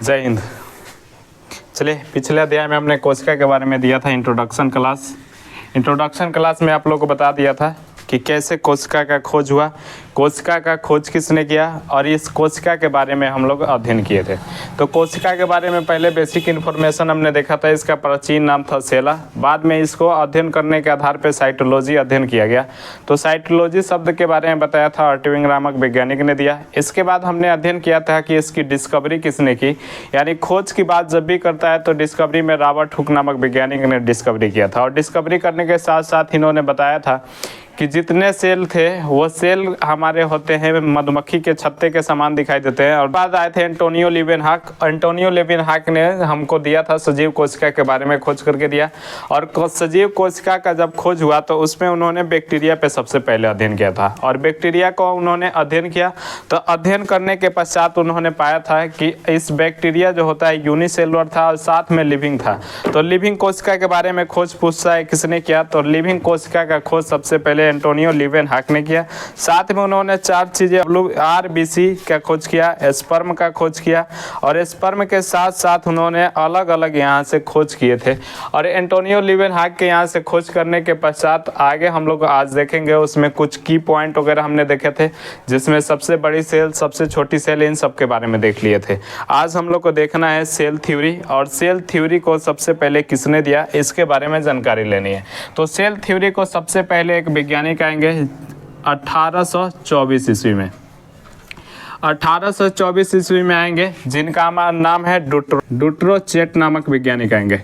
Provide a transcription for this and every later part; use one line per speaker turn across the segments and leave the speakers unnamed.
जय हिंद। चलिए, पिछले अध्याय में हमने कोशिका के बारे में दिया था इंट्रोडक्शन क्लास में आप लोगों को बता दिया था कि कैसे कोशिका का खोज हुआ, कोशिका का खोज किसने किया, और इस कोशिका के बारे में हम लोग अध्ययन किए थे। तो कोशिका के बारे में पहले बेसिक इन्फॉर्मेशन हमने देखा था, इसका प्राचीन नाम था सेला। बाद में इसको अध्ययन करने के आधार पर साइटोलॉजी अध्ययन किया गया। तो साइटोलॉजी शब्द के बारे में बताया था, अर्टविंग नामक वैज्ञानिक ने दिया। इसके बाद हमने अध्ययन किया था कि इसकी डिस्कवरी किसने की, यानी खोज की बात जब भी करता है तो डिस्कवरी में रॉबर्ट हुक नामक वैज्ञानिक ने डिस्कवरी किया था। और डिस्कवरी करने के साथ साथ इन्होंने बताया था कि जितने सेल थे वो सेल हमारे होते हैं मधुमक्खी के छत्ते के समान दिखाई देते हैं। और बाद आए थे एंटोनियो लिवेनहाक ने हमको दिया था सजीव कोशिका के बारे में खोज करके दिया। और सजीव कोशिका का जब खोज हुआ तो उसमें उन्होंने बैक्टीरिया पे सबसे पहले अध्ययन किया था। और बैक्टीरिया को उन्होंने अध्ययन किया तो अध्ययन करने के पश्चात उन्होंने पाया था कि इस बैक्टीरिया जो होता है यूनिसेलुलर था और साथ में लिविंग था। तो लिविंग कोशिका के बारे में खोज पूछता है किसने किया, तो लिविंग कोशिका का खोज सबसे पहले एंटोनियो लिवेनहाक ने किया। साथ में उन्होंने 4 चीजें आरबीसी का खोज किया, स्पर्म का खोज किया, और स्पर्म के साथ साथ उन्होंने अलग अलग यहाँ से खोज किए थे। और एंटोनियो लिवेनहाक के यहाँ से खोज करने के पश्चात आगे हम लोग आज देखेंगे, उसमें कुछ की पॉइंट वगैरह हमने देखे थे, जिसमें सबसे बड़ी सेल, सबसे छोटी सेल, इन सब के बारे में देख लिए थे। आज हम लोग को देखना है सेल थ्योरी, और सेल थ्योरी को सबसे पहले किसने दिया इसके बारे में जानकारी लेनी है। तो सेल थ्योरी को सबसे पहले एक वैज्ञानिक आएंगे 1824 ईस्वी में। 1824 ईस्वी में आएंगे, जिनका नाम है डुट्रोचेट नामक वैज्ञानिक आएंगे।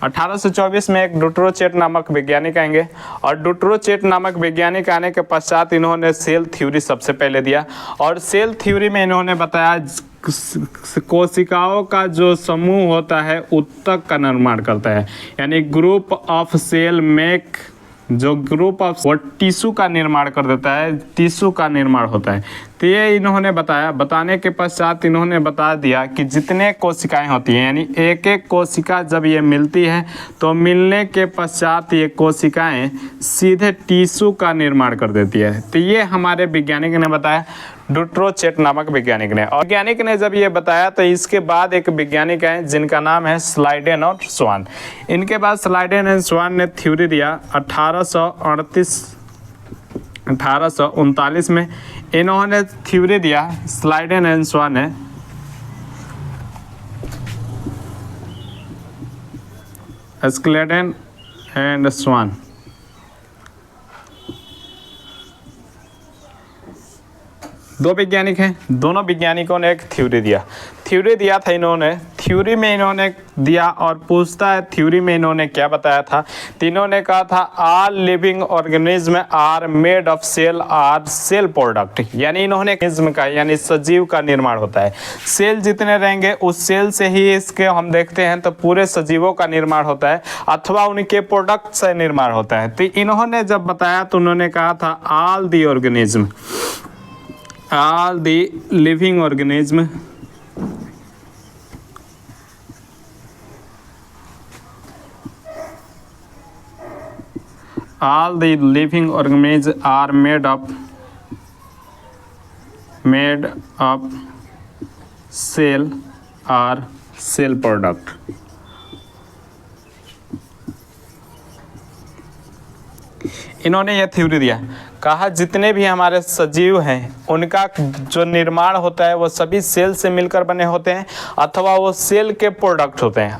1824 में एक डुट्रोचेट नामक वैज्ञानिक आएंगे। और डुट्रोचेट नामक वैज्ञानिक आने के पश्चात इन्होंने सेल थ्योरी सबसे पहले दिया। और सेल थ्योरी में इन्होंने बताया कोशिकाओं का जो समूह होता है उत्तक का निर्माण करता है, यानी ग्रुप ऑफ सेल मेक, जो ग्रुप ऑफ वो टिश्यू का निर्माण कर देता है, टिश्यू का निर्माण होता है। तो ये इन्होंने बताया। बताने के पश्चात इन्होंने बता दिया कि जितने कोशिकाएं होती हैं, यानी एक एक कोशिका जब ये मिलती है तो मिलने के पश्चात ये कोशिकाएं सीधे टिश्यू का निर्माण कर देती है। तो ये हमारे वैज्ञानिक ने बताया, डुट्रोचेट नामक वैज्ञानिक ने। और वैज्ञानिक ने जब ये बताया तो इसके बाद एक वैज्ञानिक है जिनका नाम है स्लाइडेन और स्वान। इनके बाद स्लाइडेन एंड स्वान ने थ्योरी दिया 1839 में इन्होंने थ्योरी दिया। स्लाइडेन एंड स्वान ने स्लाइडेन एंड स्वान दो वैज्ञानिक हैं, दोनों वैज्ञानिकों ने एक थ्योरी दिया था इन्होंने। थ्योरी में इन्होंने दिया और पूछता है थ्योरी में इन्होंने क्या बताया था। तो इन्होंने कहा था all living organism are made of cell are cell product, यानी इन्होंने ऑर्गेनिज्म का, यानी सजीव का निर्माण होता है। सेल जितने रहेंगे उस सेल से ही इसके हम देखते हैं तो पूरे सजीवों का निर्माण होता है, अथवा उनके प्रोडक्ट से निर्माण होता है। तो इन्होंने जब बताया तो उन्होंने कहा था all the organism, all the living organism are made of cell or cell product। इन्होंने यह थ्योरी दिया, कहा जितने भी हमारे सजीव हैं उनका जो निर्माण होता है वो सभी सेल से मिलकर बने होते हैं, अथवा वो सेल के प्रोडक्ट होते हैं।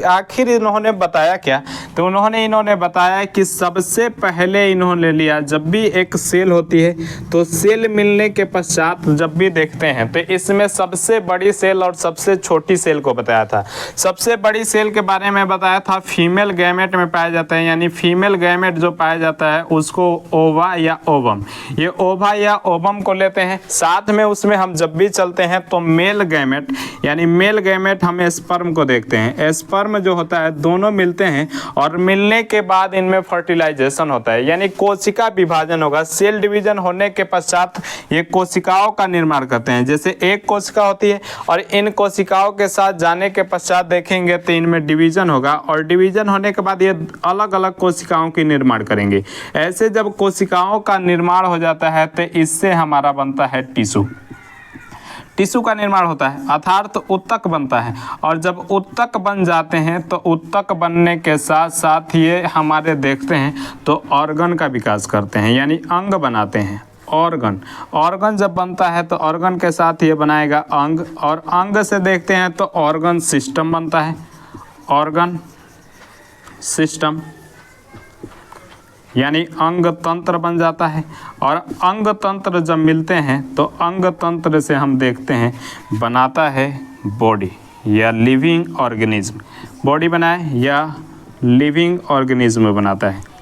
आखिर इन्होंने बताया क्या, तो इन्होंने बताया कि सबसे पहले इन्होंने लिया, जब भी एक सेल होती है तो सेल मिलने के पश्चात जब भी देखते हैं तो इसमें सबसे बड़ी सेल और सबसे छोटी सेल को बताया था। सबसे बड़ी सेल के बारे में बताया था फीमेल गैमेट में पाया जाता है, यानी फीमेल गैमेट जो पाया जाता है उसको ओवा या ओवम, ये ओवा या ओवम को लेते हैं। साथ में उसमें हम जब भी चलते हैं तो मेल गैमेट, यानी मेल गैमेट हम स्पर्म को देखते हैं। स्पर्म जो होता है दोनों मिलते हैं और मिलने के बाद इनमें फर्टिलाइजेशन होता है, यानी कोशिका विभाजन होगा। सेल डिवीजन होने के पश्चात ये कोशिकाओं का निर्माण करते हैं। जैसे एक कोशिका होती है और इन कोशिकाओं के साथ जाने के पश्चात देखेंगे तो इनमें डिवीजन होगा, और डिवीजन होने के बाद ये अलग अलग कोशिकाओं की निर्माण करेंगे। ऐसे जब कोशिकाओं का निर्माण हो जाता है तो इससे हमारा बनता है टिश्यू। टिश्यू का निर्माण होता है अर्थात उत्तक बनता है। और जब उत्तक बन जाते हैं तो उत्तक बनने के साथ साथ ये हमारे देखते हैं तो ऑर्गन का विकास करते हैं, यानी अंग बनाते हैं। ऑर्गन जब बनता है तो ऑर्गन के साथ ये बनाएगा अंग, और अंग से देखते हैं तो ऑर्गन सिस्टम बनता है, ऑर्गन सिस्टम यानी अंग तंत्र बन जाता है। और अंग तंत्र जब मिलते हैं तो अंग तंत्र से हम देखते हैं बनाता है बॉडी या लिविंग ऑर्गेनिज्म। बॉडी बनाए या लिविंग ऑर्गेनिज्म बनाता है।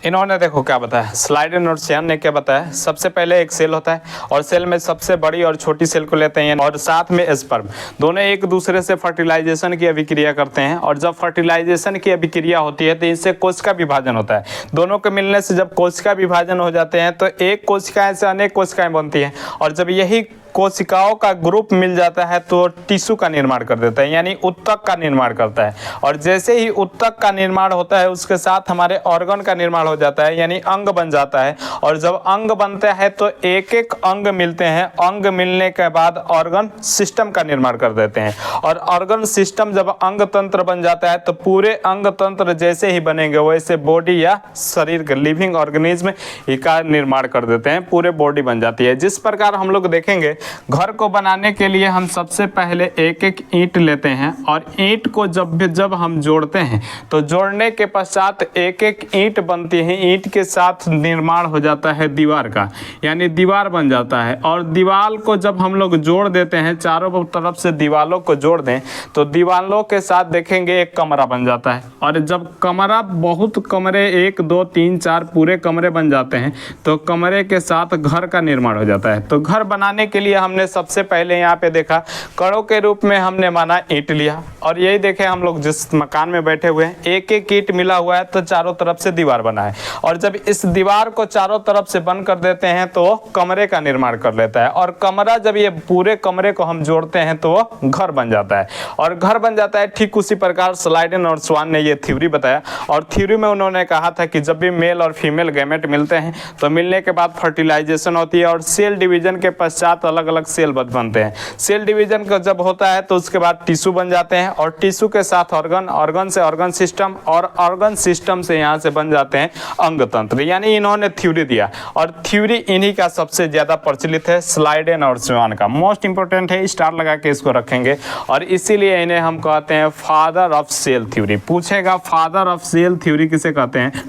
इन्होंने देखो क्या बताया, स्लाइडेन और श्यान ने क्या बताया। सबसे पहले एक सेल होता है और सेल में सबसे बड़ी और छोटी सेल को लेते हैं और साथ में स्पर्म, दोनों एक दूसरे से फर्टिलाइजेशन की अभिक्रिया करते हैं। और जब फर्टिलाइजेशन की अभिक्रिया होती है तो इससे कोशिका विभाजन होता है। दोनों के मिलने से जब कोशिका विभाजन हो जाते हैं तो एक कोशिकाएं से अनेक कोशिकाएं बनती हैं, और जब यही कोशिकाओं का ग्रुप मिल जाता है तो टिश्यू का निर्माण कर देता है, यानी उत्तक का निर्माण करता है। और जैसे ही उत्तक का निर्माण होता है उसके साथ हमारे ऑर्गन का निर्माण हो जाता है, यानी अंग बन जाता है। और जब अंग बनता है तो एक एक अंग मिलते हैं, अंग मिलने के बाद ऑर्गन सिस्टम का निर्माण कर देते हैं। और ऑर्गन सिस्टम जब अंग तंत्र बन जाता है तो पूरे अंग तंत्र जैसे ही बनेंगे वैसे बॉडी या शरीर के लिविंग ऑर्गेनिज्म का निर्माण कर देते हैं, पूरे बॉडी बन जाती है। जिस प्रकार हम लोग देखेंगे घर को बनाने के लिए हम सबसे पहले एक एक ईंट लेते हैं, और ईंट को जब हम जोड़ते हैं तो जोड़ने के पश्चात एक एक ईंट बनती है। ईंट के साथ निर्माण हो जाता है दीवार का, यानी दीवार बन जाता है। और दीवार को जब हम लोग जोड़ देते हैं, चारों तरफ से दीवारों को जोड़ दें तो दीवारों के साथ देखेंगे एक कमरा बन जाता है। और जब कमरा बहुत कमरे 1 2 3 4 पूरे कमरे बन जाते हैं तो कमरे के साथ घर का निर्माण हो जाता है। तो घर बनाने के लिए हमने सबसे पहले यहाँ पे देखा कड़ों के रूप में हमने माना ईंट लिया। और यही देखे हम लोग जिस मकान में बैठे हुए हैं एक एक ईंट मिला हुआ है तो चारों तरफ से दीवार बना है। और जब इस दीवार को चारों तरफ से बंद कर देते हैं तो कमरे का निर्माण कर लेता है। और कमरा जब ये पूरे कमरे को हम जोड़ते हैं तो घर बन जाता है। और घर बन जाता है ठीक उसी प्रकार स्लाइडेन और स्वान ने ये थ्योरी बताया। और थ्योरी में उन्होंने कहा था कि जब भी मेल और फीमेल गैमेट मिलते हैं तो मिलने के बाद फर्टिलाइजेशन होती है और सेल डिवीजन के पश्चात अलग अलग सेल बनते हैं। सेल डिवीजन का जब होता है तो उसके बाद टिश्यू बन जाते हैं, और टिश्यू के साथ ऑर्गन, ऑर्गन से ऑर्गन सिस्टम, और ऑर्गन सिस्टम से यहाँ से बन जाते हैं अंग तंत्र। यानी इन्होंने थ्योरी दिया, और थ्योरी इन्हीं का सबसे ज्यादा प्रचलित है, स्लाइडेन और स्वान का। मोस्ट इंपोर्टेंट है, स्टार लगा के इसको रखेंगे। और इसीलिए इन्हें हम कहते हैं फादर ऑफ सेल थ्योरी। पूछेगा फादर ऑफ सेल थ्योरी किसे कहते हैं,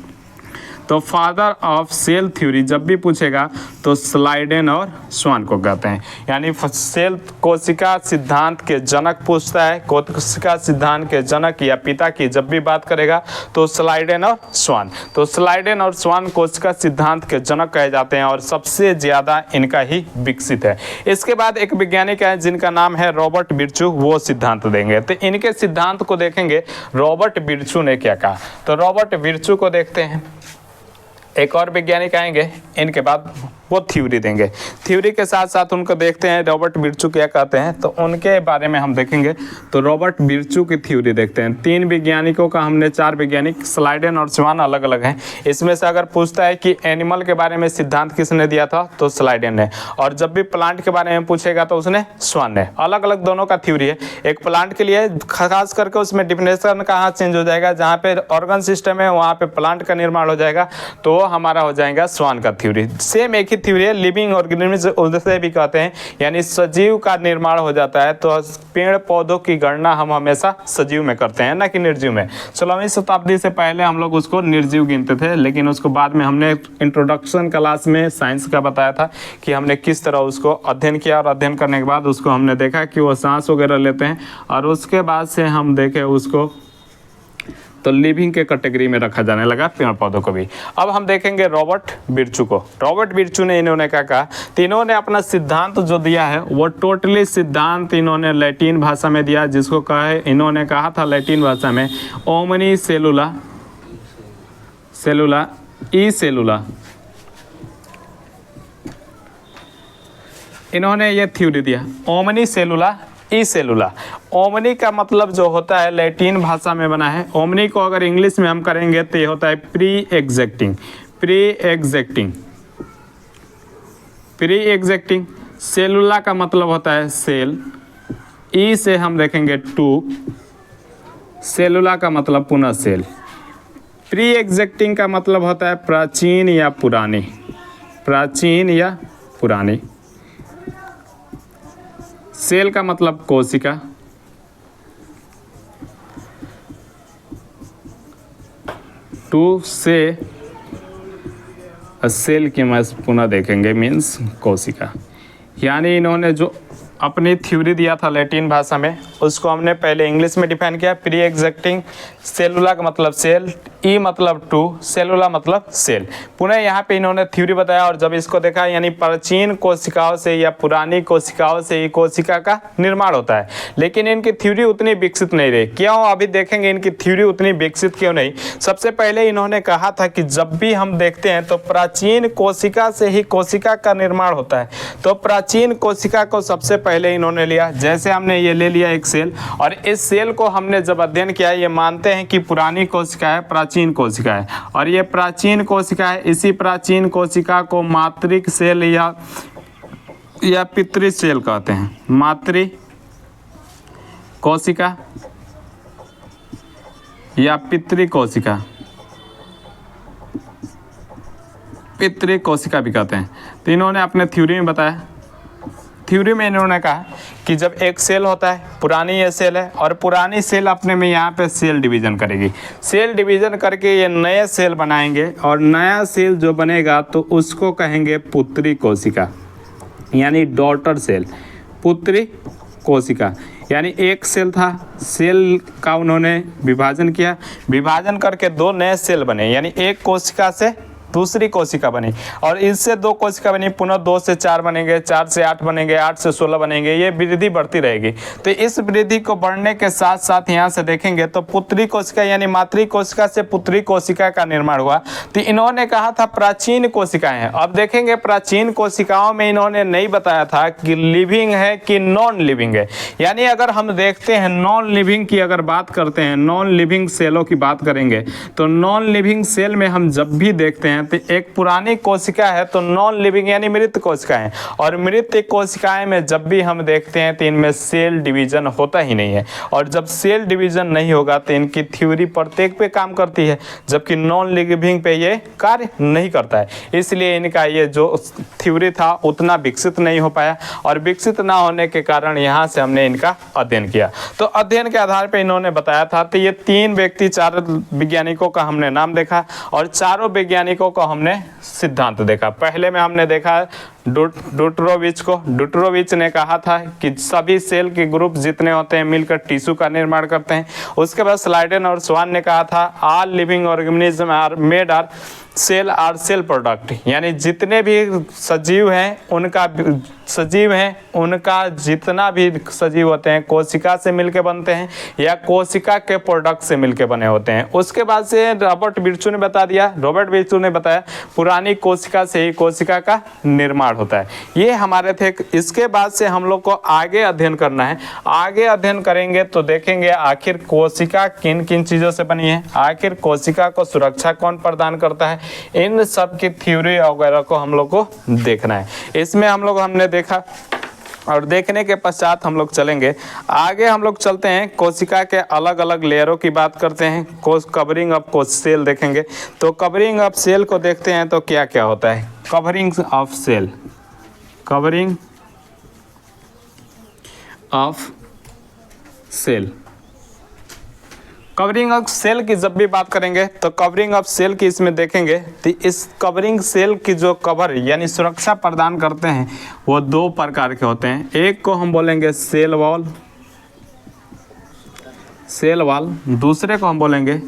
तो फादर ऑफ सेल थ्योरी जब भी पूछेगा तो स्लाइडेन और स्वान को कहते हैं। यानी सेल कोशिका सिद्धांत के जनक पूछता है, कोशिका सिद्धांत के जनक या पिता की जब भी बात करेगा तो स्लाइडेन और स्वान। तो स्लाइडेन और स्वान कोशिका सिद्धांत के जनक कहे जाते हैं और सबसे ज़्यादा इनका ही विकसित है। इसके बाद एक वैज्ञानिक है जिनका नाम है रॉबर्ट बिरचू, वो सिद्धांत देंगे। तो इनके सिद्धांत को देखेंगे रॉबर्ट बिरचू ने क्या कहा। तो रॉबर्ट बिरचू को देखते हैं, एक और वैज्ञानिक आएंगे, इनके बाद वो थ्योरी देंगे। थ्योरी के साथ साथ उनको देखते हैं रॉबर्ट बिरचू क्या कहते हैं, तो उनके बारे में हम देखेंगे। तो रॉबर्ट बिरचू की थ्योरी देखते हैं। 3 वैज्ञानिकों का हमने 4 वैज्ञानिक, स्लाइडेन और स्वान अलग अलग हैं। इसमें से अगर पूछता है कि एनिमल के बारे में सिद्धांत किसने दिया था तो स्लाइडेन ने, और जब भी प्लांट के बारे में पूछेगा तो उसने स्वान ने। अलग अलग दोनों का थ्योरी है। एक प्लांट के लिए खास करके उसमें डिफिनेशन कहाँ चेंज हो जाएगा, जहाँ पे ऑर्गन सिस्टम है वहाँ पे प्लांट का निर्माण हो जाएगा, तो हमारा हो जाएगा स्वान का थ्योरी। सेम एक ही थ्योरी है, लिविंग ऑर्गेनिज्म उसे भी कहते हैं, यानी सजीव का निर्माण हो जाता है। तो पेड़ पौधों की गणना हम हमेशा सजीव में करते हैं, ना कि निर्जीव में। 16वीं शताब्दी से पहले हम लोग उसको निर्जीव गिनते थे, लेकिन उसको बाद में हमने इंट्रोडक्शन क्लास में साइंस का बताया था कि हमने किस तरह उसको अध्ययन किया, और अध्ययन करने के बाद उसको हमने देखा कि वो सांस वगैरह लेते हैं, और उसके बाद से हम देखे उसको तो लिविंग के कैटेगरी में रखा जाने लगा पेड़ पौधों को भी। अब हम देखेंगे रॉबर्ट बिरचू को। रॉबर्ट बिरचू ने इन्होंने क्या कहा, तो इन्होंने अपना सिद्धांत जो दिया है वो टोटली सिद्धांत इन्होंने लैटिन भाषा में दिया, जिसको कहे इन्होंने कहा था लैटिन भाषा में ओमनी सेलुला सेलुला ई सेलुला। इन्होंने ये थ्योरी दिया ओमनी सेलुला ई सेलुला। ओमनी का मतलब जो होता है लैटिन भाषा में बना है। ओमनी को अगर इंग्लिश में हम करेंगे तो ये होता है pre exacting. Pre exacting, pre exacting. सेलुला का मतलब होता है सेल। ई से हम देखेंगे टू, सेलुला का मतलब पुनः सेल। प्री एग्जैक्टिंग का मतलब होता है प्राचीन या पुरानी, प्राचीन या पुरानी। सेल का मतलब कोशिका। टू से सेल की मैं पुनः देखेंगे मीन्स कोशिका। यानी इन्होंने जो अपनी थ्योरी दिया था लैटिन भाषा में उसको हमने पहले इंग्लिश में डिफाइन किया। प्री एग्जैक्टिंग, सेलुला का मतलब सेल, ई मतलब टू, सेलुला मतलब सेल। पुनः यहाँ पे इन्होंने थ्योरी बताया और जब इसको देखा यानी प्राचीन कोशिकाओं से या पुरानी कोशिकाओं से ही कोशिका का निर्माण होता है। लेकिन इनकी थ्योरी उतनी विकसित नहीं रही। क्यों? अभी देखेंगे इनकी थ्योरी उतनी विकसित क्यों नहीं। सबसे पहले इन्होंने कहा था कि जब भी हम देखते हैं तो प्राचीन कोशिका से ही कोशिका का निर्माण होता है। तो प्राचीन कोशिका को सबसे पहले इन्होंने लिया। जैसे हमने ये ले लिया एक सेल, और इस सेल को हमने जब अध्ययन किया ये मानते हैं कि पुरानी कोशिका है, प्राचीन कोशिका है, और ये प्राचीन कोशिका है। इसी प्राचीन कोशिका को मातृक सेल या पितृ सेल कहते हैं। मातृ कोशिका या पितृ कोशिका, पितृ कोशिका भी कहते हैं। तो इन्होंने अपने थ्योरी में बताया। थ्योरी में इन्होंने कहा कि जब एक सेल होता है, पुरानी ये सेल है, और पुरानी सेल अपने में यहाँ पे सेल डिवीज़न करेगी। सेल डिवीज़न करके ये नए सेल बनाएंगे, और नया सेल जो बनेगा तो उसको कहेंगे पुत्री कोशिका यानी डॉटर सेल। पुत्री कोशिका यानी एक सेल था, सेल का उन्होंने विभाजन किया, विभाजन करके दो नए सेल बने, यानी एक कोशिका से दूसरी कोशिका बनी, और इससे दो कोशिका बनी, पुनः 2 से 4 बनेंगे, 4 से 8 बनेंगे, 8 से 16 बनेंगे। ये वृद्धि बढ़ती रहेगी। तो इस वृद्धि को बढ़ने के साथ साथ यहाँ से देखेंगे तो पुत्री कोशिका यानी मातृ कोशिका से पुत्री कोशिका का निर्माण हुआ। तो इन्होंने कहा था प्राचीन कोशिकाएं हैं। अब देखेंगे प्राचीन कोशिकाओं में इन्होंने नहीं बताया था कि लिविंग है कि नॉन लिविंग है। यानी अगर हम देखते हैं नॉन लिविंग की अगर बात करते हैं, नॉन लिविंग सेलों की बात करेंगे, तो नॉन लिविंग सेल में हम जब भी देखते हैं तो एक पुरानी कोशिका है तो नॉन लिविंग यानी मृत कोशिकाएं, और मृत कोशिकाएं में जब भी हम देखते हैं तो इनमें सेल डिवीजन होता ही नहीं है। और जब सेल डिवीजन नहीं होगा तो इनकी थ्योरी प्रत्येक पे काम करती है, जबकि नॉन लिविंग पे ये कार्य नहीं करता है। इसलिए इनका ये जो थ्योरी था उतना विकसित नहीं हो पाया, और विकसित ना होने के कारण यहाँ से हमने इनका अध्ययन किया। तो अध्ययन के आधार पर इन्होंने बताया था। तो ये 3 व्यक्ति, 4 वैज्ञानिकों का हमने नाम देखा, और चारों वैज्ञानिकों को हमने सिद्धांत देखा। पहले में हमने देखा डुटरोविच को। डुटरोविच ने कहा था कि सभी सेल के ग्रुप जितने होते हैं मिलकर टिश्यू का निर्माण करते हैं। उसके बाद स्लाइडेन और स्वान ने कहा था all living organism are made are cell are cell product, यानी जितने भी सजीव हैं उनका जितना भी सजीव होते हैं कोशिका से मिलके बनते हैं या कोशिका के प्रोडक्ट से मिलके बने होते हैं। उसके बाद से रॉबर्ट बिर्चू ने बता दिया, रॉबर्ट बिर्चू ने बताया पुरानी कोशिका से ही कोशिका का निर्माण होता है। ये हमारे थे। इसके बाद से हम लोग को आगे अध्ययन करना है। आगे अध्ययन करेंगे तो देखेंगे आखिर कोशिका किन किन चीज़ों से बनी है, आखिर कोशिका को सुरक्षा कौन प्रदान करता है, इन सब की थ्योरी वगैरह को हम लोग को देखना है। इसमें हमने देखा, और देखने के पश्चात हम लोग चलेंगे आगे। हम लोग चलते हैं कोशिका के अलग अलग लेयरों की बात करते हैं। कवरिंग ऑफ कोश सेल देखेंगे। तो कवरिंग ऑफ सेल को देखते हैं तो क्या क्या होता है। Covering of cell, covering of cell, covering of cell की जब भी बात करेंगे तो कवरिंग ऑफ सेल की इसमें देखेंगे तो इस कवरिंग सेल की जो कवर यानी सुरक्षा प्रदान करते हैं वो 2 प्रकार के होते हैं। एक को हम बोलेंगे सेल वॉल, सेल वॉल, दूसरे को हम बोलेंगे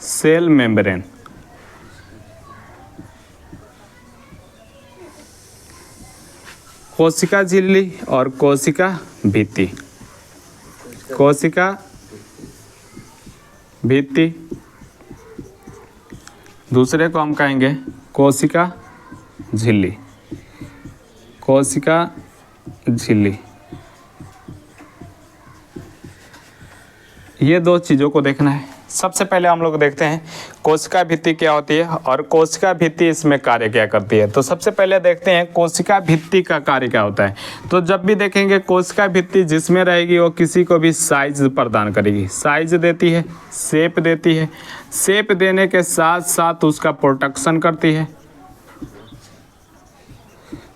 सेल मेम्ब्रेन। कोशिका झिल्ली और कोशिका भित्ति, कोशिका भित्ति, दूसरे को हम कहेंगे कोशिका झिल्ली, कोशिका झिल्ली। ये दो चीज़ों को देखना है। सबसे पहले हम लोग देखते हैं कोशिका भित्ति क्या होती है और कोशिका भित्ति इसमें कार्य क्या करती है। तो सबसे पहले देखते हैं कोशिका भित्ति का कार्य क्या होता है। तो जब भी देखेंगे कोशिका भित्ति जिसमें रहेगी वो किसी को भी साइज प्रदान करेगी, साइज देती है, शेप देती है, शेप देने के साथ साथ उसका प्रोटेक्शन करती है,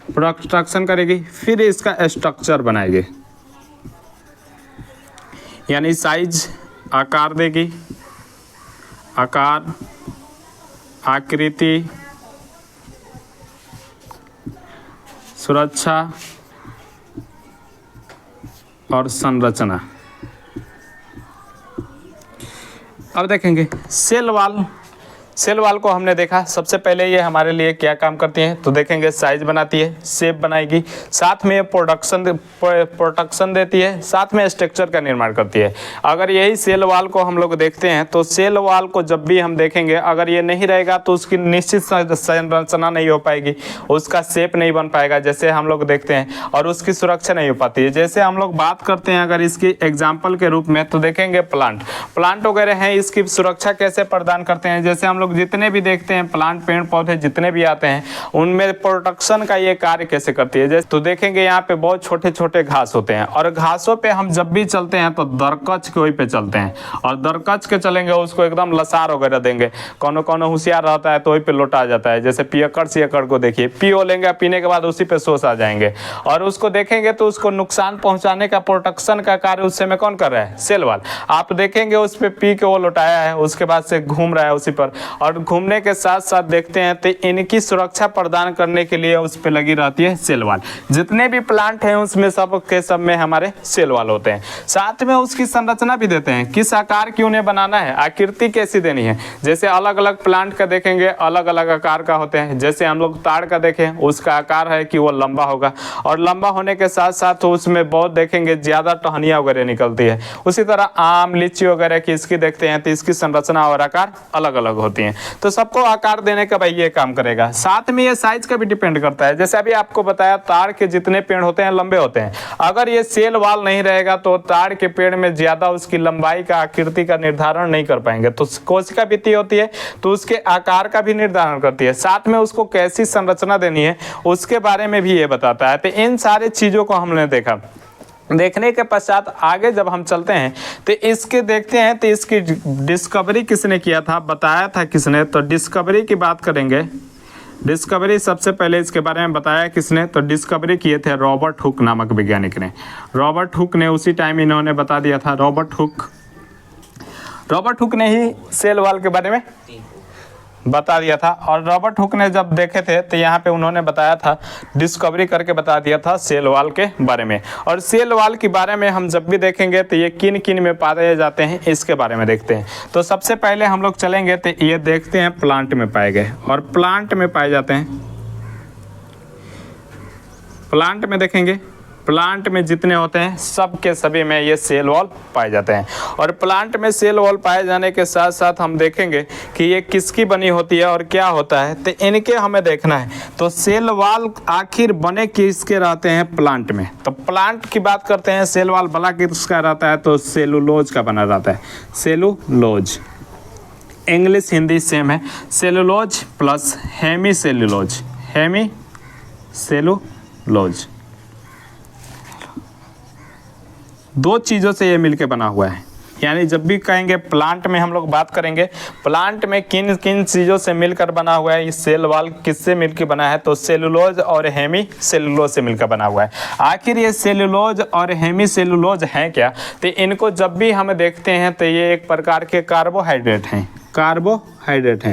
प्रोटेक्शन करेगी, फिर इसका स्ट्रक्चर बनाएगी, यानी साइज आकार देगी, आकार, आकृति, सुरक्षा और संरचना। अब देखेंगे सेल वॉल। सेल वॉल को हमने देखा, सबसे पहले ये हमारे लिए क्या काम करती हैं। तो देखेंगे साइज बनाती है, शेप बनाएगी, साथ में प्रोटेक्शन देती है, साथ में स्ट्रक्चर का निर्माण करती है। अगर यही सेल वॉल को हम लोग देखते हैं तो सेल वॉल को जब भी हम देखेंगे अगर ये नहीं रहेगा तो उसकी निश्चित संरचना नहीं हो पाएगी, उसका शेप नहीं बन पाएगा जैसे हम लोग देखते हैं, और उसकी सुरक्षा नहीं हो पाती है। जैसे हम लोग बात करते हैं अगर इसकी एग्जाम्पल के रूप में तो देखेंगे प्लांट वगैरह हैं, इसकी सुरक्षा कैसे प्रदान करते हैं। जैसे हम लोग जितने भी देखते हैं प्लांट, पेड़ पौधे जितने भी आते हैं उनमें प्रोटेक्शन का ये कार्य कैसे करती है। जैसे तो देखेंगे यहाँ पे बहुत छोटे छोटे घास होते हैं और घासों पे हम जब भी चलते हैं तो दरकच के वहीं पे चलते हैं, और दरकच के चलेंगे उसको एकदम लसार वगैरह देंगे। कौन होशियार रहता है तो वहीं पे लौटा जाता है। जैसे पियक्कड़ सियक्कड़ को देखिए, पियो लेंगे, पीने के बाद उसी पे सोच आ जाएंगे, और उसको देखेंगे तो उसको नुकसान पहुंचाने का प्रोटेक्शन का कार्य उस समय कौन कर रहा है, सेल वॉल। आप देखेंगे उस पे पी के वो लौटाया है, उसके बाद से घूम रहा है उसी पर, और घूमने के साथ साथ देखते हैं तो इनकी सुरक्षा प्रदान करने के लिए उस पे लगी रहती है सेल वॉल। जितने भी प्लांट हैं उसमें सब के सब में हमारे सेल वॉल होते हैं। साथ में उसकी संरचना भी देते हैं, किस आकार की उन्हें बनाना है, आकृति कैसी देनी है। जैसे अलग अलग प्लांट का देखेंगे अलग अलग आकार का होते हैं। जैसे हम लोग ताड़ का देखें, उसका आकार है कि वो लंबा होगा, और लंबा होने के साथ साथ तो उसमें बहुत देखेंगे ज़्यादा टहनियाँ वगैरह निकलती है। उसी तरह आम, लीची वगैरह की इसकी देखते हैं तो इसकी संरचना और आकार अलग अलग होती हैं। तो सबको आकार देने का भाई ये काम करेगा। साथ में ये साइज का भी डिपेंड करता है। जैसे अभी आपको बताया ताड़ के जितने पेड़ होते हैं लंबे होते हैं, अगर ये सेल वॉल नहीं रहेगा तो ताड़ के पेड़ में ज्यादा उसकी लंबाई का, आकृति का निर्धारण नहीं कर पाएंगे। तो कोशिका भित्ति होती है तो उसके आकार का भी निर्धारण करती है, साथ में उसको कैसी संरचना देनी है उसके बारे में भी ये बताता है। तो इन सारे चीजों को हमने देखा। देखने के पश्चात आगे जब हम चलते हैं तो इसके देखते हैं तो इसकी डिस्कवरी किसने किया था, बताया था किसने। तो डिस्कवरी की बात करेंगे। डिस्कवरी सबसे पहले इसके बारे में बताया किसने, तो डिस्कवरी किए थे रॉबर्ट हुक नामक वैज्ञानिक ने। रॉबर्ट हुक ने उसी टाइम इन्होंने बता दिया था। रॉबर्ट हुक ने ही सेल वॉल के बारे में बता दिया था। और रॉबर्ट हुक ने जब देखे थे तो यहाँ पे उन्होंने बताया था, डिस्कवरी करके बता दिया था सेल वॉल के बारे में। और सेल वॉल के बारे में हम जब भी देखेंगे तो ये किन किन में पाए जाते हैं इसके बारे में देखते हैं। तो सबसे पहले हम लोग चलेंगे तो ये देखते हैं प्लांट में पाए गए, और प्लांट में पाए जाते हैं। प्लांट में देखेंगे, प्लांट में जितने होते हैं सब के सभी में ये सेल वॉल पाए जाते हैं। और प्लांट में सेल वॉल पाए जाने के साथ साथ हम देखेंगे कि ये किसकी बनी होती है और क्या होता है, तो इनके हमें देखना है। तो सेल वॉल आखिर बने किसके रहते हैं, प्लांट में। तो प्लांट की बात करते हैं, सेल वॉल बना किसका रहता है, तो सेलुलोज का बना रहता है। सेलुलोज, इंग्लिश हिंदी सेम है। Cellulose plus hemicellulose, hemicellulose, दो चीज़ों से ये मिलके बना हुआ है। यानी जब भी कहेंगे प्लांट में हम लोग बात करेंगे प्लांट में किन किन चीज़ों से मिलकर बना हुआ है, इस सेल वॉल किससे मिलकर बना है, तो सेलुलोज और हेमी सेलुलोज से मिलकर बना हुआ है। आखिर ये सेलुलोज और हेमी सेलुलोज हैं क्या, तो इनको जब भी हम देखते हैं तो ये एक प्रकार के कार्बोहाइड्रेट हैं। कार्बोहाइड्रेट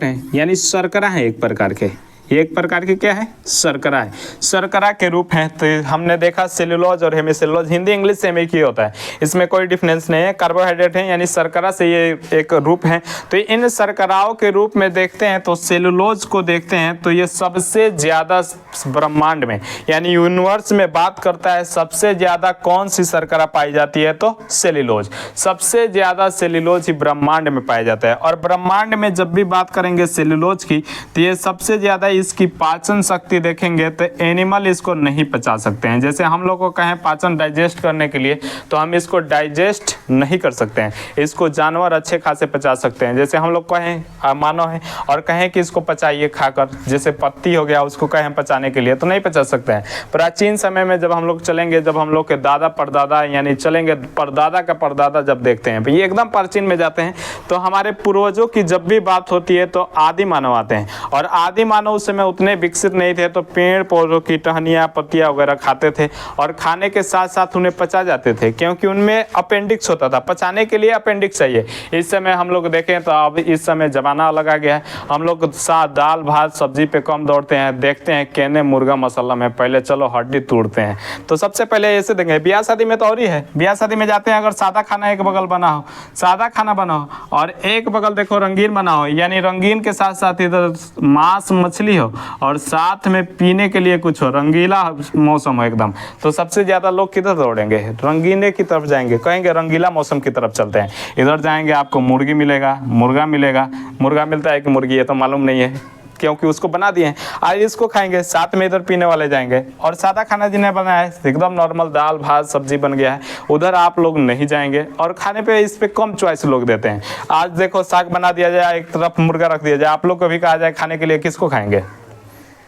हैं यानी शर्करा है एक प्रकार के। ये एक प्रकार की क्या है, शर्करा है, शर्करा के रूप हैं। तो हमने देखा सेलुलोज और हेमीसेलुलोज हिंदी इंग्लिश सेम एक ही होता है, इसमें कोई डिफरेंस नहीं है। कार्बोहाइड्रेट है यानी शर्करा से ये एक रूप है। तो इन शर्कराओं के रूप में देखते हैं तो सेलुलोज को देखते हैं तो ये सबसे ज़्यादा ब्रह्मांड में यानी यूनिवर्स में बात करता है, सबसे ज़्यादा कौन सी शर्करा पाई जाती है, तो सेलुलोज। सबसे ज़्यादा सेलुलोज ही ब्रह्मांड में पाया जाता है। और ब्रह्मांड में जब भी बात करेंगे सेलुलोज की तो ये सबसे ज़्यादा इसकी पाचन शक्ति देखेंगे तो एनिमल इसको नहीं पचा सकते हैं। जैसे हम लोग को कहें पाचन डाइजेस्ट करने के लिए तो हम इसको डाइजेस्ट नहीं कर सकते हैं, इसको जानवर अच्छे खासे पचा सकते हैं। जैसे हम लोग कहें मानव है और कहें कि इसको पचाइए खाकर, जैसे पत्ती हो गया उसको कहें पचाने के लिए तो नहीं पचा सकते हैं। प्राचीन समय में जब हम लोग चलेंगे, जब हम लोग के दादा परदादा यानी चलेंगे परदादा का परदादा जब देखते हैं, ये एकदम प्राचीन में जाते हैं तो हमारे पूर्वजों की जब भी बात होती है तो आदि मानव आते हैं। और आदि मानव उस समय उतने विकसित नहीं थे तो पेड़ पौधों की टहनियाँ पत्तियाँ वगैरह खाते थे और खाने के साथ साथ उन्हें पचा जाते थे, क्योंकि उनमें अपेंडिक्स होता था, पचाने के लिए अपेंडिक्स चाहिए। इस समय हम लोग देखें तो अब इस समय ज़माना अलग आ गया है, हम लोग साथ दाल भात सब्जी पे कम दौड़ते हैं, देखते हैं कहने मुर्गा मसाला में पहले चलो हड्डी तोड़ते हैं। तो सबसे पहले ऐसे देंगे, ब्याह शादी में तो और ही है, ब्याह शादी में जाते हैं अगर सादा खाना एक बगल बना हो, सादा खाना बना हो और एक बगल देखो रंगीन बना हो, यानी रंगीन के साथ साथ इधर मांस मछली हो और साथ में पीने के लिए कुछ हो, रंगीला मौसम हो एकदम, तो सबसे ज़्यादा लोग किधर दौड़ेंगे? रंगीने की तरफ जाएंगे, कहेंगे रंगीला मौसम की तरफ चलते हैं। इधर जाएंगे आपको मुर्गी मिलेगा, मुर्गा मिलेगा, मुर्गा मिलता है कि मुर्गी है तो मालूम नहीं है क्योंकि उसको बना दिए हैं, आज इसको खाएंगे, साथ में इधर पीने वाले जाएंगे। और सादा खाना जिन्हें बनाया है एकदम नॉर्मल दाल भात सब्जी बन गया है, उधर आप लोग नहीं जाएंगे और खाने पे इस पे कम चॉइस लोग देते हैं। आज देखो साग बना दिया जाए, एक तरफ मुर्गा रख दिया जाए, आप लोग को भी कहा जाए खाने के लिए, किसको खाएंगे?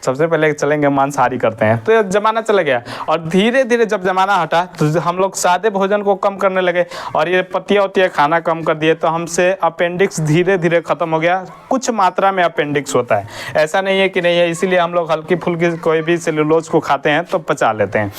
सबसे पहले चलेंगे मांसाहारी करते हैं। तो जमाना चला गया और धीरे धीरे जब जमाना हटा तो हम लोग सादे भोजन को कम करने लगे और ये पत्तियाँ वत्तियाँ खाना कम कर दिए, तो हमसे अपेंडिक्स धीरे धीरे ख़त्म हो गया। कुछ मात्रा में अपेंडिक्स होता है, ऐसा नहीं है कि नहीं है, इसीलिए हम लोग हल्की फुल्की कोई भी सेलुलोज को खाते हैं तो पचा लेते हैं।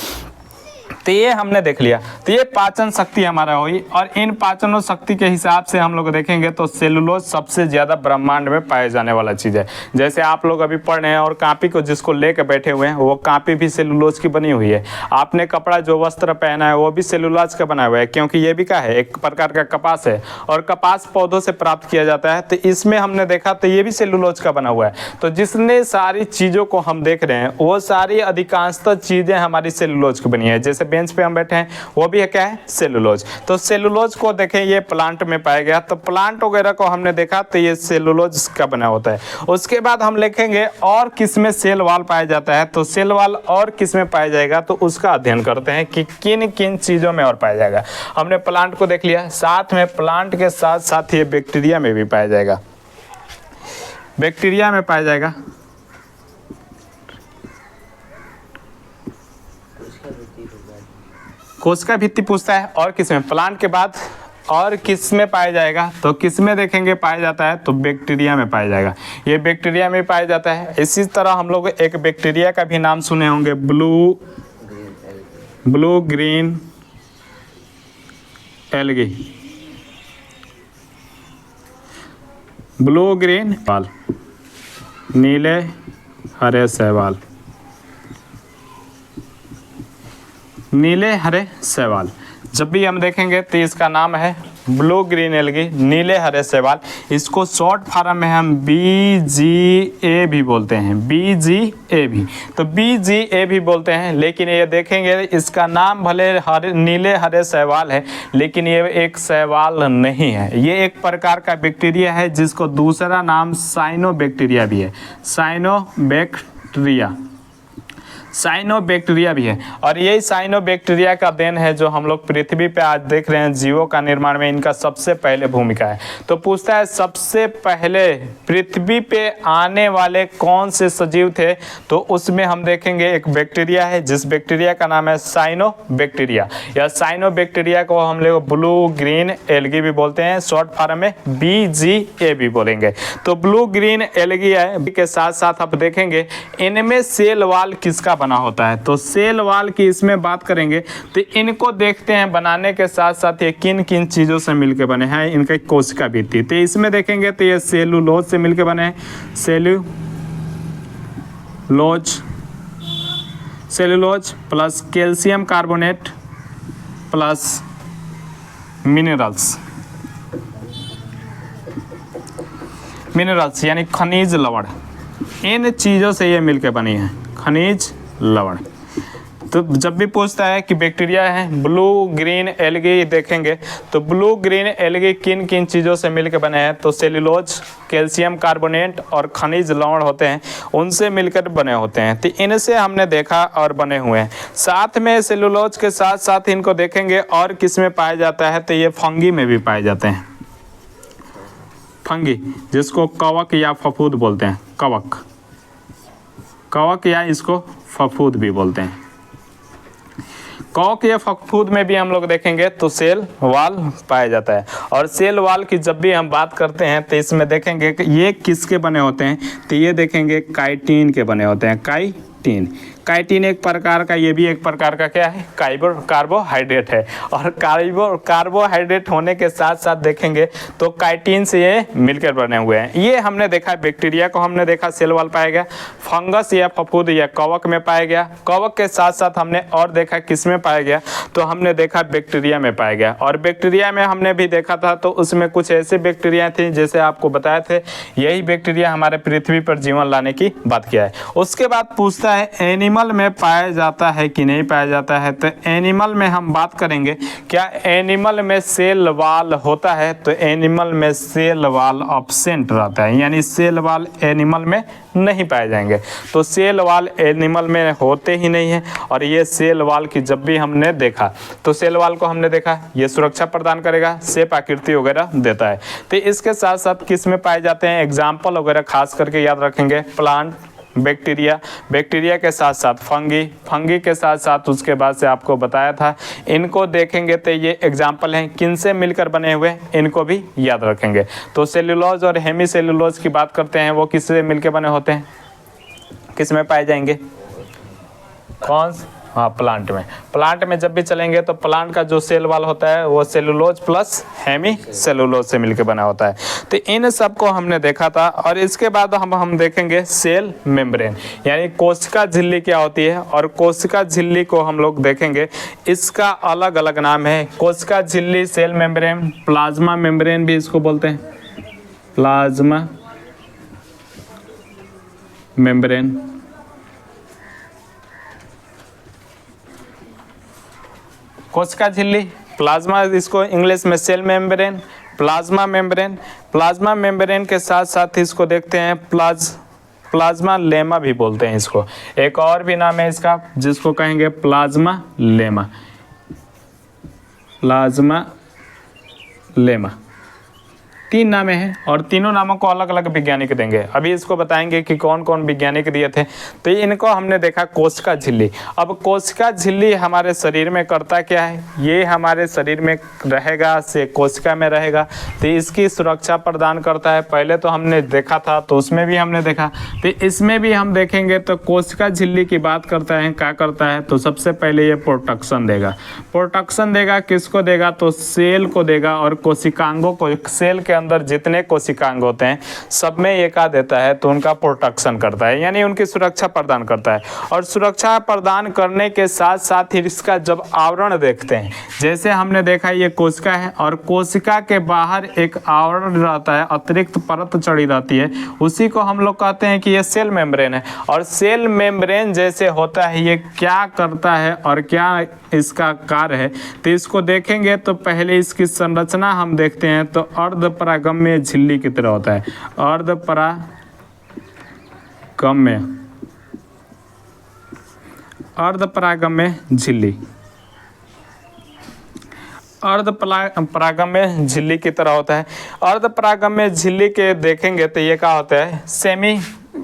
तो ये हमने देख लिया, तो ये पाचन शक्ति हमारा हुई। और इन पाचन शक्ति के हिसाब से हम लोग देखेंगे तो सेलुलोज सबसे ज़्यादा ब्रह्मांड में पाए जाने वाला चीज़ है। जैसे आप लोग अभी पढ़ रहे हैं और कापी को जिसको लेकर बैठे हुए हैं वो कापी भी सेलुलोज की बनी हुई है। आपने कपड़ा जो वस्त्र पहना है वो भी सेलुलोज का बना हुआ है, क्योंकि ये भी क्या है, एक प्रकार का कपास है और कपास पौधों से प्राप्त किया जाता है। तो इसमें हमने देखा तो ये भी सेलुलोज का बना हुआ है। तो जितने सारी चीज़ों को हम देख रहे हैं वो सारी अधिकांशतः चीज़ें हमारी सेलुलोज की बनी है। जैसे बेंच पे हम बैठे हैं वो भी है क्या है, सेलुलोज। तो सेलुलोज को देखें ये प्लांट में पाया गया, तो प्लांट वगैरह को हमने देखा तो ये सेलुलोज का बना होता है। उसके बाद हम लिखेंगे और किस में सेल वाल पाया जाता है, तो सेल वाल और किस में पाया जाएगा तो उसका अध्ययन करते हैं कि किन किन चीज़ों में और पाया जाएगा। हमने प्लांट को देख लिया, साथ में प्लांट के साथ साथ ये बैक्टीरिया में भी पाया जाएगा, बैक्टीरिया में पाया जाएगा। कोशिका भित्ति पूछता है और किस में, प्लांट के बाद और किस में पाया जाएगा, तो किस में देखेंगे पाया जाता है तो बैक्टीरिया में पाया जाएगा, ये बैक्टीरिया में पाया जाता है। इसी तरह हम लोग एक बैक्टीरिया का भी नाम सुने होंगे, blue green algae, blue green शैवाल, नीले हरे शैवाल, नीले हरे शैवाल। जब भी हम देखेंगे तो इसका नाम है ब्लू ग्रीन एल्गी, नीले हरे शैवाल। इसको शॉर्ट फॉर्म में हम BGA भी बोलते हैं, BGA भी, तो BGA भी बोलते हैं। लेकिन ये देखेंगे इसका नाम भले नीले हरे शैवाल है लेकिन ये एक शैवाल नहीं है, ये एक प्रकार का बैक्टीरिया है जिसको दूसरा नाम साइनोबैक्टीरिया भी है, साइनोबैक्टीरिया भी है। और यही साइनोबैक्टीरिया का देन है जो हम लोग पृथ्वी पे आज देख रहे हैं जीवों का निर्माण में इनका सबसे पहले भूमिका है। तो पूछता है सबसे पहले पृथ्वी पे आने वाले कौन से सजीव थे, तो उसमें हम देखेंगे एक बैक्टीरिया है जिस बैक्टीरिया का नाम है साइनोबैक्टीरिया, या साइनोबैक्टीरिया को हम लोग ब्लू ग्रीन एल्गी भी बोलते हैं, शॉर्ट फॉर्म में BGA भी बोलेंगे। तो ब्लू ग्रीन एल्गी है के साथ साथ आप देखेंगे इनमें सेल वाल किसका बना होता है, तो सेल वाल की इसमें बात करेंगे तो इनको देखते हैं बनाने के साथ साथ ये किन किन चीज़ों से मिलके बने हैं, इनका कोशिका भित्ति। तो इसमें देखेंगे तो ये सेलुलोज से मिलके बने हैं, cellulose plus calcium carbonate plus minerals यानी खनिज लवण, इन चीज़ों से ये मिलके बनी है, खनिज लवण। तो जब भी पूछता है कि बैक्टीरिया है ब्लू ग्रीन एल्गी देखेंगे तो ब्लू ग्रीन एल्गी किन किन चीज़ों से मिलकर बने हैं, तो सेल्यूलोज, कैल्शियम कार्बोनेट और खनिज लवण होते हैं, उनसे मिलकर बने होते हैं। तो इनसे हमने देखा और बने हुए हैं। साथ में सेल्यूलोज के साथ साथ इनको देखेंगे और किस में पाया जाता है, तो ये फंगी में भी पाए जाते हैं। फंगी जिसको कवक या फफूद बोलते हैं, कवक या इसको फफूद भी बोलते हैं। कवक या फफूद में भी हम लोग देखेंगे तो सेल वाल पाया जाता है। और सेल वाल की जब भी हम बात करते हैं तो इसमें देखेंगे कि ये किसके बने होते हैं, तो ये देखेंगे काइटिन के बने होते हैं। काइटिन एक प्रकार का, ये भी एक प्रकार का क्या है, कार्बोहाइड्रेट है। और कार्बोहाइड्रेट होने के साथ साथ देखेंगे तो काइटिन से ये मिलकर बने हुए हैं। ये हमने देखा बैक्टीरिया को, हमने देखा सेल वाल पाया गया, फंगस या फफूद या कवक में पाया गया। कवक के साथ साथ हमने और देखा किस में पाया गया, तो हमने देखा बैक्टीरिया में पाया गया। और बैक्टीरिया में हमने भी देखा था तो उसमें कुछ ऐसे बैक्टीरिया थी जैसे आपको बताए थे, यही बैक्टीरिया हमारे पृथ्वी पर जीवन लाने की बात किया है। उसके बाद पूछता है एनिमल में पाया जाता है कि नहीं पाया जाता है, तो एनिमल में हम बात करेंगे क्या एनिमल में सेल वाल होता है, तो एनिमल में सेल वाल एब्सेंट रहता है, यानी सेल वाल एनिमल में नहीं पाए जाएंगे। तो सेल वाल एनिमल में होते ही नहीं है। और ये सेल वाल की जब भी हमने देखा तो सेल वाल को हमने देखा ये सुरक्षा प्रदान करेगा, शेप आकृति वगैरह देता है। तो इसके साथ साथ किस में पाए जाते हैं, एग्जाम्पल वगैरह खास करके याद रखेंगे, प्लांट, बैक्टीरिया के साथ साथ फंगी के साथ साथ उसके बाद से आपको बताया था इनको देखेंगे तो ये एग्जाम्पल हैं किन से मिलकर बने हुए, इनको भी याद रखेंगे। तो सेल्यूलोज और हेमी सेल्यूलोज की बात करते हैं, वो किससे मिलकर बने होते हैं, किस में पाए जाएंगे, कौन, हाँ प्लांट में जब भी चलेंगे तो प्लांट का जो सेल वाल होता है वो सेलुलोज प्लस हेमी सेलुलोज से मिलकर बना होता है। तो इन सब को हमने देखा था। और इसके बाद हम देखेंगे सेल मेम्ब्रेन, यानी कोशिका झिल्ली क्या होती है। और कोशिका झिल्ली को हम लोग देखेंगे, इसका अलग अलग नाम है, कोशिका झिल्ली, सेल मेम्ब्रेन, प्लाज्मा मेम्ब्रेन भी इसको बोलते हैं, प्लाज्मा मेम्ब्रेन। कोशिका झिल्ली, प्लाज्मा, इसको इंग्लिश में सेल मेम्ब्रेन, प्लाज्मा मेम्ब्रेन के साथ साथ इसको देखते हैं प्लाज्मा लेमा भी बोलते हैं इसको। एक और भी नाम है इसका जिसको कहेंगे प्लाज्मा लेमा। 3 नामे हैं और तीनों नामों को अलग अलग वैज्ञानिक देंगे। अभी इसको बताएंगे कि कौन कौन वैज्ञानिक दिए थे। तो इनको हमने देखा कोशिका झिल्ली। अब कोशिका झिल्ली हमारे शरीर में करता क्या है, ये हमारे शरीर में रहेगा, से कोशिका में रहेगा, तो इसकी सुरक्षा प्रदान करता है। पहले तो हमने देखा था तो उसमें भी हमने देखा, तो इसमें भी हम देखेंगे। तो कोशिका झिल्ली की बात करता है, क्या करता है, तो सबसे पहले ये प्रोटेक्शन देगा। किसको देगा, तो सेल को देगा और कोशिकांगों को। सेल के अंदर जितने कोशिकांग होते हैं सब में ये क्या देता है, तो उनका प्रोटेक्शन करता है, यानी उनकी सुरक्षा प्रदान करता है। और सुरक्षा प्रदान करने के साथ साथ ही इसका जब आवरण देखते हैं, जैसे हमने देखा ये कोशिका है और कोशिका के बाहर एक आवरण रहता है, अतिरिक्त परत चढ़ी रहती है, उसी को हम लोग कहते हैं कि ये सेल मेम्ब्रेन है। और सेल मेम्ब्रेन जैसे होता है, ये क्या करता है और क्या इसका कार्य है, तो इसको देखेंगे। तो पहले इसकी संरचना हम देखते हैं, तो अर्धपरागम्य झिल्ली की तरह होता है, अर्धपरागम्य झिल्ली की तरह होता है। अर्धपरागम्य झिल्ली के देखेंगे तो ये क्या होता है,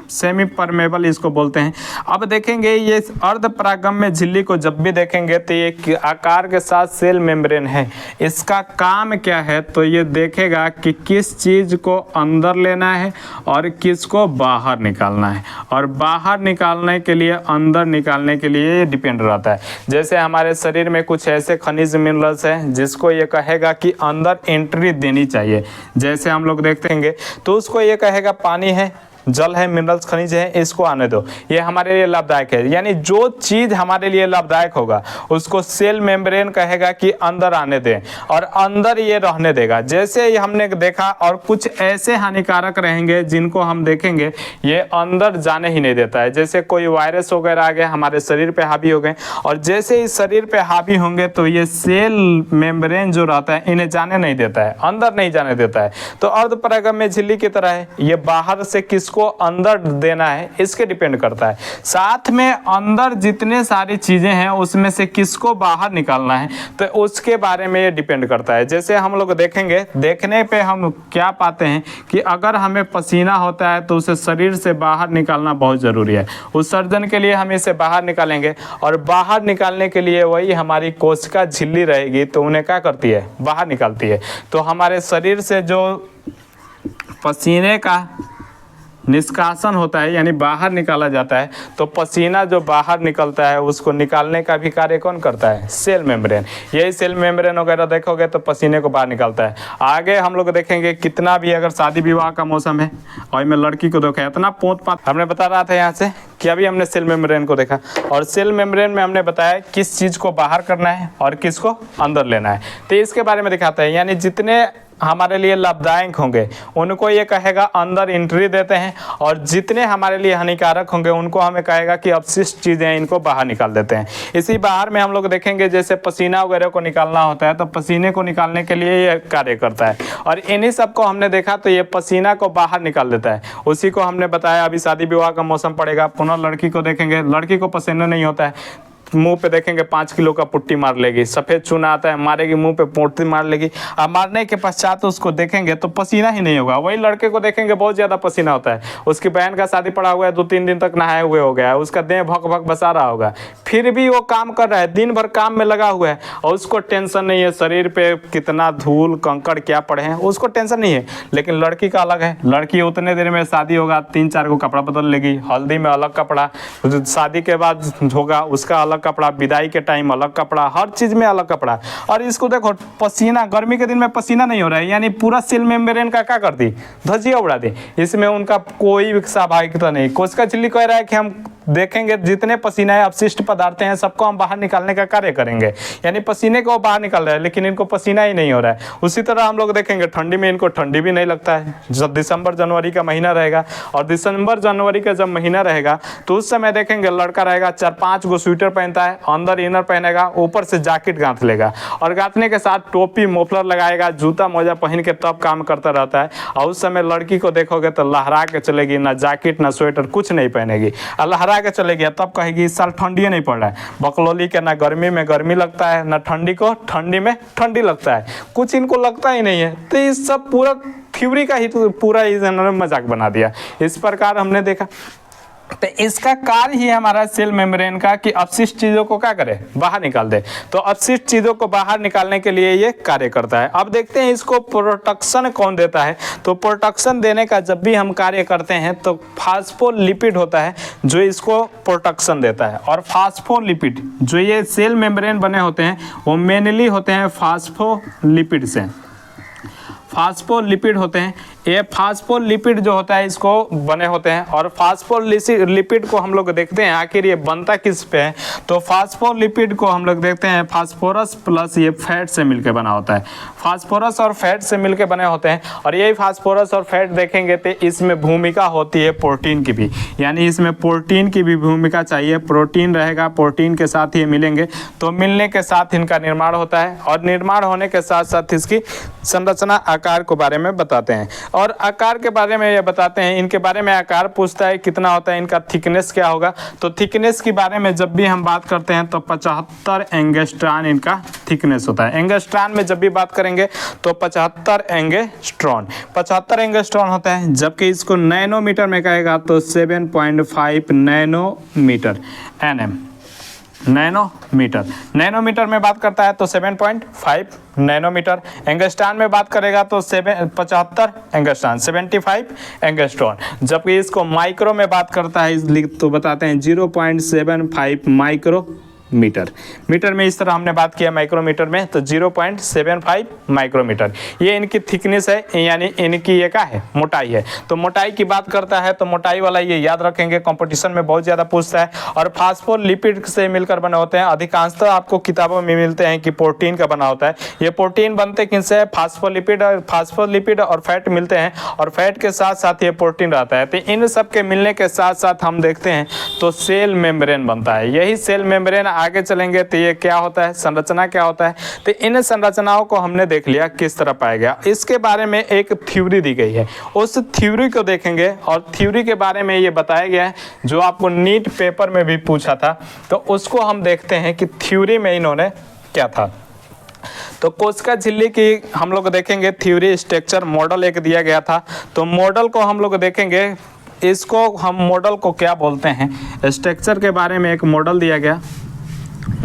सेमी परमेबल इसको बोलते हैं। अब देखेंगे ये अर्धपरागम्य झिल्ली को जब भी देखेंगे तो ये आकार के साथ सेल मेम्ब्रेन है। इसका काम क्या है, तो ये देखेगा कि किस चीज को अंदर लेना है और किसको बाहर निकालना है। और बाहर निकालने के लिए, अंदर निकालने के लिए ये डिपेंड रहता है। जैसे हमारे शरीर में कुछ ऐसे खनिज मिनरल्स हैं जिसको ये कहेगा कि अंदर एंट्री देनी चाहिए, जैसे हम लोग देखते हैं तो उसको ये कहेगा पानी है, जल है, मिनरल्स खनिज है, इसको आने दो, ये हमारे लिए लाभदायक है। यानी जो चीज़ हमारे लिए लाभदायक होगा उसको सेल मेम्ब्रेन कहेगा कि अंदर आने दें और अंदर ये रहने देगा। जैसे ही हमने देखा, और कुछ ऐसे हानिकारक रहेंगे जिनको हम देखेंगे ये अंदर जाने ही नहीं देता है। जैसे कोई वायरस वगैरह आ गया हमारे शरीर पे हावी हो गए, और जैसे ही शरीर पे हावी होंगे तो ये सेल मेम्ब्रेन जो रहता है इन्हें जाने नहीं देता है, अंदर नहीं जाने देता है। तो अर्धपरागम्य झिल्ली की तरह है, ये बाहर से किसको अंदर देना है इसके डिपेंड करता है। साथ में अंदर जितने सारी चीजें हैं उसमें से किसको बाहर निकालना है तो उसके बारे में ये डिपेंड करता है। जैसे हम लोग देखेंगे, देखने पे हम क्या पाते हैं कि अगर हमें पसीना होता है तो उसे शरीर से बाहर निकालना बहुत ज़रूरी है। उत्सर्जन के लिए हम इसे बाहर निकालेंगे, और बाहर निकालने के लिए वही हमारी कोशिका झिल्ली रहेगी तो उन्हें क्या करती है, बाहर निकालती है। तो हमारे शरीर से जो पसीने का निष्कासन होता है यानी बाहर निकाला जाता है, तो पसीना जो बाहर निकलता है उसको निकालने का भी कार्य कौन करता है, सेल मेम्ब्रेन। यही सेल मेम्ब्रेन वगैरह देखोगे तो पसीने को बाहर निकालता है। आगे हम लोग देखेंगे कितना भी अगर शादी विवाह का मौसम है और मैं लड़की को देखा इतना पोत पात, हमने बता रहा था यहाँ से कि अभी हमने सेल मेम्ब्रेन को देखा, और सेल मेम्ब्रेन में हमने बताया किस चीज़ को बाहर करना है और किसको अंदर लेना है। तो इसके बारे में दिखाता है, यानी जितने हमारे लिए लाभदायक होंगे उनको ये कहेगा अंदर एंट्री देते हैं, और जितने हमारे लिए हानिकारक होंगे उनको हमें कहेगा कि अपशिष्ट चीज़ें हैं इनको बाहर निकाल देते हैं। इसी बाहर में हम लोग देखेंगे जैसे पसीना वगैरह को निकालना होता है तो पसीने को निकालने के लिए ये कार्य करता है, और इन्हीं सब को हमने देखा तो ये पसीना को बाहर निकाल देता है। उसी को हमने बताया अभी शादी विवाह का मौसम पड़ेगा, पुनः लड़की को देखेंगे, लड़की को पसीना नहीं होता है, मुंह पे देखेंगे 5 किलो का पुट्टी मार लेगी, सफ़ेद चूना आता है मारेगी, मुंह पे पुट्टी मार लेगी। अब मारने के पश्चात उसको देखेंगे तो पसीना ही नहीं होगा। वही लड़के को देखेंगे बहुत ज़्यादा पसीना होता है, उसकी बहन का शादी पड़ा हुआ है, 2-3 दिन तक नहाए हुए हो गया है, उसका देह भक भक बसा रहा होगा, फिर भी वो काम कर रहा है, दिन भर काम में लगा हुआ है और उसको टेंशन नहीं है शरीर पे कितना धूल कंकड़ क्या पड़े हैं, उसको टेंशन नहीं है। लेकिन लड़की का अलग है, लड़की उतने देर में शादी होगा 3-4 को कपड़ा बदल लेगी, हल्दी में अलग कपड़ा, शादी के बाद होगा उसका अलग कपड़ा, विदाई के टाइम अलग कपड़ा, हर चीज में अलग कपड़ा। और इसको देखो पसीना, गर्मी के दिन में पसीना नहीं हो रहा है, यानी पूरा सेल मेम्ब्रेन का क्या कर दी, धजिया उड़ा दी, इसमें उनका कोई सहभागिता नहीं। कोशिका झिल्ली कह रहा है कि हम देखेंगे जितने पसीना है अपशिष्ट पदार्थ हैं सबको हम बाहर निकालने का कार्य करेंगे, यानी पसीने को बाहर निकाल रहा है लेकिन इनको पसीना ही नहीं हो रहा है। उसी तरह हम लोग देखेंगे ठंडी में इनको ठंडी भी नहीं लगता है। जब दिसंबर जनवरी का महीना रहेगा, और दिसंबर जनवरी का जब महीना रहेगा तो उस समय देखेंगे लड़का रहेगा 4-5 गो स्वेटर पहनता है, अंदर इनर पहनेगा, ऊपर से जैकेट गांथ लेगा, और गांथने के साथ टोपी मोफलर लगाएगा, जूता मोजा पहन के तब काम करता रहता है। और उस समय लड़की को देखोगे तो लहरा के चलेगी, ना जैकेट ना स्वेटर कुछ नहीं पहनेगी, लहरा के चले गया, तब कहेगी इस साल ठंडी नहीं पड़ रहा है। बकलोली के ना गर्मी में गर्मी लगता है, ना ठंडी को ठंडी में ठंडी लगता है, कुछ इनको लगता ही नहीं है। तो इस सब पूरा थ्योरी का ही पूरा इन्होंने मजाक बना दिया। इस प्रकार हमने देखा तो इसका कार्य ही हमारा सेल मेम्ब्रेन का कि अपशिष्ट चीज़ों को क्या करे, बाहर निकाल दे। तो अपशिष्ट चीज़ों को बाहर निकालने के लिए ये कार्य करता है। अब देखते हैं इसको प्रोटेक्शन कौन देता है। तो प्रोटेक्शन देने का जब भी हम कार्य करते हैं तो फास्फोलिपिड होता है जो इसको प्रोटेक्शन देता है। और फास्फोलिपिड जो ये सेल मेम्ब्रेन बने होते हैं वो मेनली होते हैं फास्फोलिपिड से, फास्फोलिपिड होते हैं। ये फास्फोलिपिड जो होता है इसको बने होते हैं, और फास्फोलिपिड को हम लोग देखते हैं आखिर ये बनता किस पे है। तो फास्फोलिपिड को हम लोग देखते हैं फास्फोरस प्लस ये फैट से मिलकर बना होता है, फास्फोरस और फैट से मिलकर बने होते हैं। और यही फास्फोरस और फैट देखेंगे तो इसमें भूमिका होती है प्रोटीन की भी, यानी इसमें प्रोटीन की भी भूमिका चाहिए। प्रोटीन रहेगा, प्रोटीन के साथ ये मिलेंगे तो मिलने के साथ इनका निर्माण होता है, और निर्माण होने के साथ साथ इसकी संरचना आकार के बारे में बताते हैं। और आकार के बारे में ये बताते हैं, इनके बारे में आकार पूछता है कितना होता है, इनका थिकनेस क्या होगा। तो थिकनेस के बारे में जब भी हम बात करते हैं तो 75 एंगस्ट्रॉन इनका थिकनेस होता है। एंगस्ट्रॉन में जब भी बात करेंगे तो 75 एंगस्ट्रॉन होता है, जबकि इसको नैनोमीटर में कहेगा तो 7.5 नैनोमीटर एनएम, नैनोमीटर में बात करता है तो 7.5 नैनोमीटर। एंगस्ट्रॉन में बात करेगा तो 75 एंगस्ट्रॉन, 75 एंगस्ट्रॉन। जबकि इसको माइक्रो में बात करता है तो बताते हैं 0.75 माइक्रो मीटर। मीटर में इस तरह हमने बात किया, माइक्रोमीटर में तो 0.75 माइक्रोमीटर ये इनकी थिकनेस है, यानी इनकी ये क्या है, मोटाई है। तो मोटाई की बात करता है तो मोटाई वाला ये याद रखेंगे, कंपटीशन में बहुत ज़्यादा पूछता है। और फास्फोलिपिड से मिलकर बने होते हैं, अधिकांशतः आपको किताबों में मिलते हैं कि प्रोटीन का बना होता है। ये प्रोटीन बनते किनसे, फास्फोलिपिड और फैट मिलते हैं, और फैट के साथ साथ ये प्रोटीन रहता है। तो इन सब के मिलने के साथ साथ हम देखते हैं तो सेल मेम्ब्रेन बनता है। यही सेल मेम्ब्रेन आगे चलेंगे तो ये क्या होता है, संरचना क्या होता है। तो इन संरचनाओं को हमने देख लिया किस तरह पाया गया। इसके बारे में एक थ्योरी दी गई है, उस थ्योरी को देखेंगे और थ्योरी के बारे में ये बताया गया है जो आपको नीट पेपर में भी पूछा था। तो उसको हम देखते हैं कि थ्योरी में इन्होंने क्या था। तो कोशिका झिल्ली की हम लोग देखेंगे थ्योरी, स्ट्रक्चर, मॉडल एक दिया गया था। तो मॉडल को हम लोग देखेंगे, इसको हम मॉडल को क्या बोलते हैं, स्ट्रक्चर के बारे में एक मॉडल दिया गया।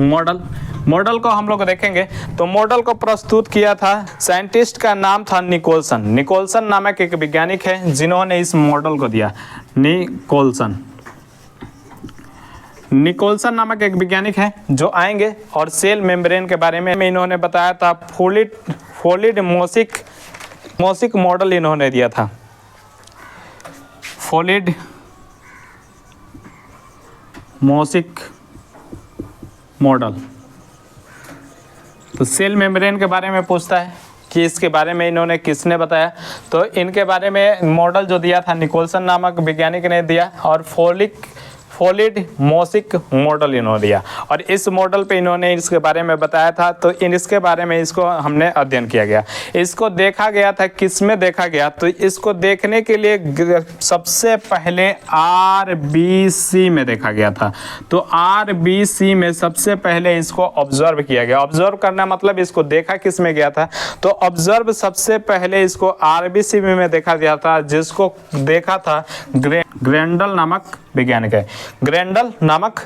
मॉडल को हम लोग देखेंगे तो मॉडल को प्रस्तुत किया था, साइंटिस्ट का नाम था निकोलसन नामक एक वैज्ञानिक है जिन्होंने इस मॉडल को दिया। निकोलसन नामक एक वैज्ञानिक है जो आएंगे और सेल मेम्ब्रेन के बारे में इन्होंने बताया था। फोलिड मोसिक मॉडल इन्होंने दिया था, फोलिड मोसिक मॉडल। तो सेल मेम्ब्रेन के बारे में पूछता है कि इसके बारे में इन्होंने किसने बताया। तो इनके बारे में मॉडल जो दिया था निकोलसन नामक वैज्ञानिक ने दिया, और फोलिड मोसिक मॉडल इन्होंने दिया, और इस मॉडल पे इन्होंने इसके बारे में बताया था। तो इसके बारे में इसको हमने अध्ययन किया गया। इसको देखा गया था, किस में देखा गया, तो इसको देखने के लिए सबसे पहले RBC में देखा गया था। तो RBC में सबसे पहले इसको ऑब्जर्व किया गया। ऑब्जर्व करना मतलब इसको देखा किस में गया था, तो ऑब्जर्व सबसे पहले इसको RBC में देखा गया था, जिसको देखा था ग्रेंडल नामक वैज्ञानिक है। ग्रेंडल नामक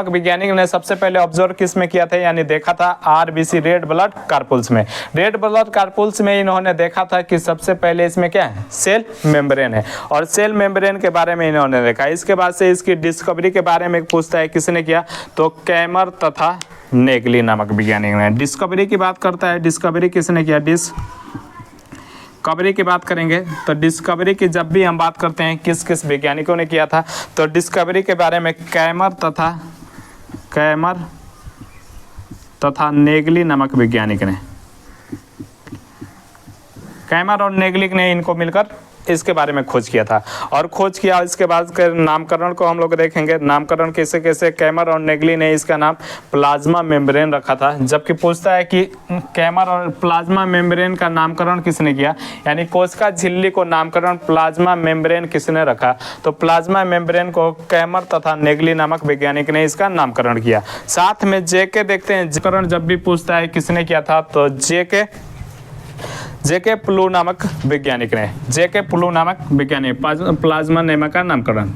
वैज्ञानिक ने सबसे पहले ऑब्जर्व किस में किया था, यानी देखा था RBC, रेड ब्लड कार्पुल्स में। रेड ब्लड कार्पुल्स में इन्होंने देखा था कि सबसे पहले इसमें क्या है, सेल मेम्ब्रेन है, और सेल मेम्ब्रेन के बारे में इन्होंने देखा। इसके बाद से इसकी डिस्कवरी के बारे में पूछता है किसने किया, तो कैमर तथा नेगली नामक वैज्ञानिक ने। डिस्कवरी की बात करता है, डिस्कवरी किसने किया, डिस्कवरी की बात करेंगे तो डिस्कवरी की जब भी हम बात करते हैं किस किस वैज्ञानिकों ने किया था, तो डिस्कवरी के बारे में कैमर तथा नेगली नामक वैज्ञानिक ने, कैमर और नेगलिक ने इनको मिलकर इसके बारे में खोज किया था। और खोज किया, इसके बाद नामकरण को हम लोग देखेंगे। नामकरण कैसे कैसे, कैमर और नेगली ने इसका नाम प्लाज्मा मेम्ब्रेन रखा था। जबकि पूछता है कि कैमर और प्लाज्मा मेम्ब्रेन का नामकरण किसने किया, यानी कोशिका झिल्ली को नामकरण प्लाज्मा मेम्ब्रेन किसने रखा, तो प्लाज्मा मेम्ब्रेन को कैमर तथा नेगली नामक वैज्ञानिक ने इसका नामकरण किया। साथ में जेके देखते हैं, नामकरण जब भी पूछता है किसने किया था, तो जेके प्लू नामक वैज्ञानिक ने, प्लाज्मा नेमा का नामकरण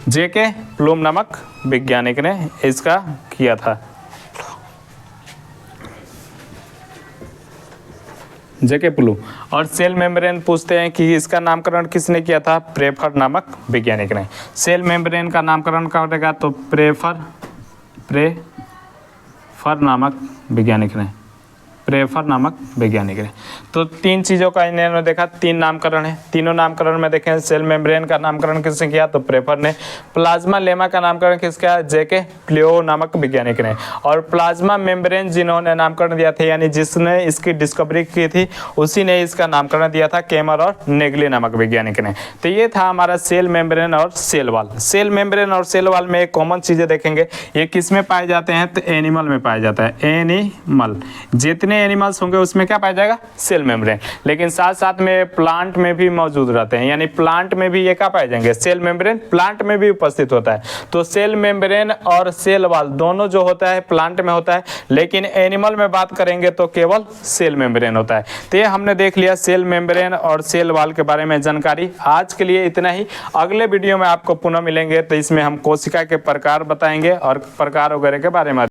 जेके प्लूम नामक वैज्ञानिक ने इसका किया था। जेके प्लू। और सेल मेम्ब्रेन पूछते हैं कि इसका नामकरण किसने किया था, प्रेफर नामक वैज्ञानिक ने। सेल मेम्ब्रेन का नामकरण करेगा तो प्रेफर नामक वैज्ञानिक ने। तो तीन चीज़ों का इन्होंने देखा, तीन नामकरण है। तीनों नामकरण में देखें, सेल मेम्ब्रेन का नामकरण किसने किया, तो प्रेफर ने। प्लाज्मा लेमा का नामकरण किसका, जेके प्लू नामक वैज्ञानिक ने। और प्लाज्मा मेम्ब्रेन जिन्होंने नामकरण दिया था, यानी जिसने इसकी डिस्कवरी की थी, उसी ने इसका नामकरण दिया था, कैमर और नेगली नामक वैज्ञानिक ने। तो ये था हमारा सेल मेम्ब्रेन और सेल वॉल। सेल मेम्ब्रेन और सेल वॉल में एक कॉमन चीज़ें देखेंगे, ये किस में पाए जाते हैं, तो एनिमल में पाया जाता है। एनिमल, जितने एनिमल्स होंगे उसमें क्या पाया जाएगा, सेल मेम्ब्रेन। लेकिन साथ साथ में प्लांट में भी मौजूद रहते हैं, यानी प्लांट में भी ये क्या पाए जाएंगे, सेल मेम्ब्रेन प्लांट में भी उपस्थित होता है। तो सेल मेम्ब्रेन और सेल वॉल दोनों जो होता है प्लांट में होता है, लेकिन एनिमल में बात करेंगे तो केवल सेल मेम्ब्रेन होता है। तो ये हमने देख लिया सेल मेम्ब्रेन और सेल वॉल के बारे में जानकारी। आज के लिए इतना ही, अगले वीडियो में आपको पुनः मिलेंगे तो इसमें हम कोशिका के प्रकार बताएंगे और प्रकार वगैरह के बारे में।